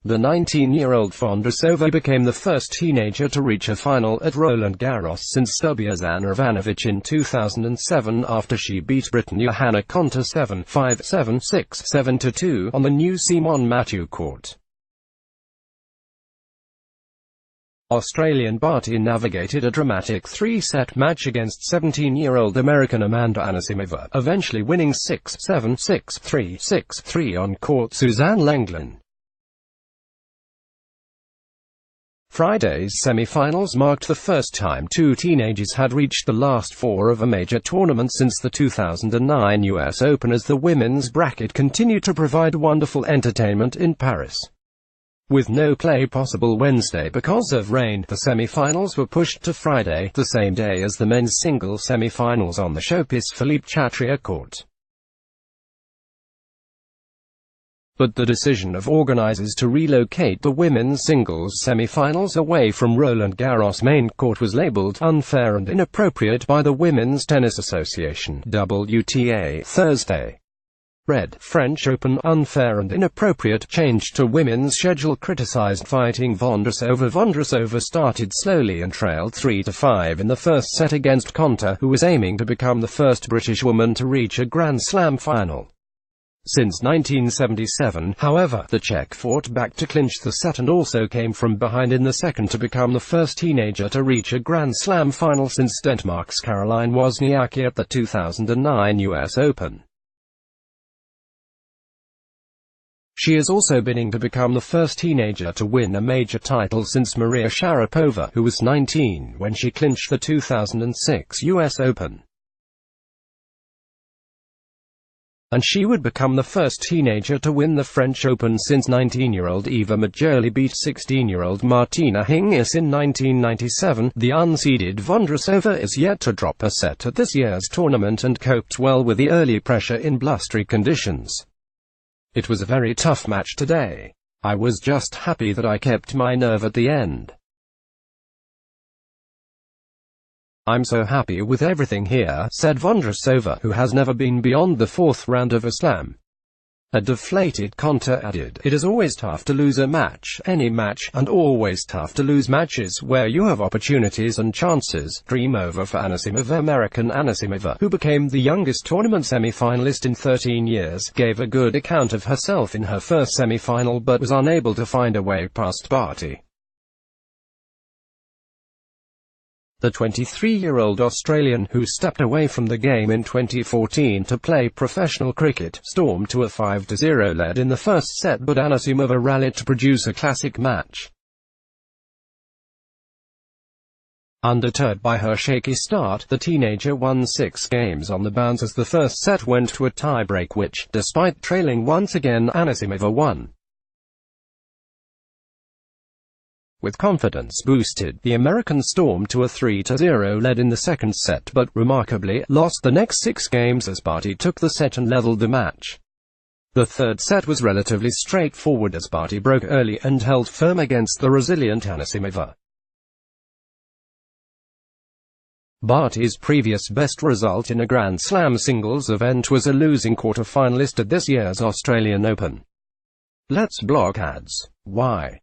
The 19-year-old Vondrousova became the first teenager to reach a final at Roland Garros since Sviatlana Ivanovic in 2007 after she beat Britain Johanna Konta 7-5, 7-6, 7-2 on the new Simon Mathieu court. Australian Barty navigated a dramatic three-set match against 17-year-old American Amanda Anisimova, eventually winning 6-7, 6-3, 6-3 on court Suzanne Lenglen. Friday's semi-finals marked the first time two teenagers had reached the last four of a major tournament since the 2009 US Open, as the women's bracket continued to provide wonderful entertainment in Paris. With no play possible Wednesday because of rain, the semi-finals were pushed to Friday, the same day as the men's singles semi-finals on the showpiece Philippe Chatrier court. But the decision of organizers to relocate the women's singles semi-finals away from Roland Garros' main court was labeled unfair and inappropriate by the Women's Tennis Association (WTA) Thursday. Red French Open unfair and inappropriate change to women's schedule criticized fighting Vondrousova. Vondrousova started slowly and trailed 3-5 in the first set against Konta, who was aiming to become the first British woman to reach a Grand Slam final. Since 1977, however, the Czech fought back to clinch the set and also came from behind in the second to become the first teenager to reach a Grand Slam final since Denmark's Caroline Wozniacki at the 2009 US Open. She is also bidding to become the first teenager to win a major title since Maria Sharapova, who was 19 when she clinched the 2006 US Open. And she would become the first teenager to win the French Open since 19-year-old Eva Majoli beat 16-year-old Martina Hingis in 1997. The unseeded Vondrousova is yet to drop a set at this year's tournament and coped well with the early pressure in blustery conditions. "It was a very tough match today. I was just happy that I kept my nerve at the end. I'm so happy with everything here," said Vondrousova, who has never been beyond the fourth round of a slam. A deflated Konta added, "It is always tough to lose a match, any match, and always tough to lose matches where you have opportunities and chances. Dream over for Anisimova." American Anisimova, who became the youngest tournament semi-finalist in 13 years, gave a good account of herself in her first semi-final but was unable to find a way past Barty. The 23-year-old Australian, who stepped away from the game in 2014 to play professional cricket, stormed to a 5-0 lead in the first set, but Anisimova rallied to produce a classic match. Undeterred by her shaky start, the teenager won 6 games on the bounce as the first set went to a tiebreak which, despite trailing once again, Anisimova won. With confidence boosted, the American stormed to a 3-0 lead in the second set but, remarkably, lost the next 6 games as Barty took the set and leveled the match. The third set was relatively straightforward as Barty broke early and held firm against the resilient Anisimova. Barty's previous best result in a Grand Slam singles event was a losing quarter-finalist at this year's Australian Open. Let's block ads. Why?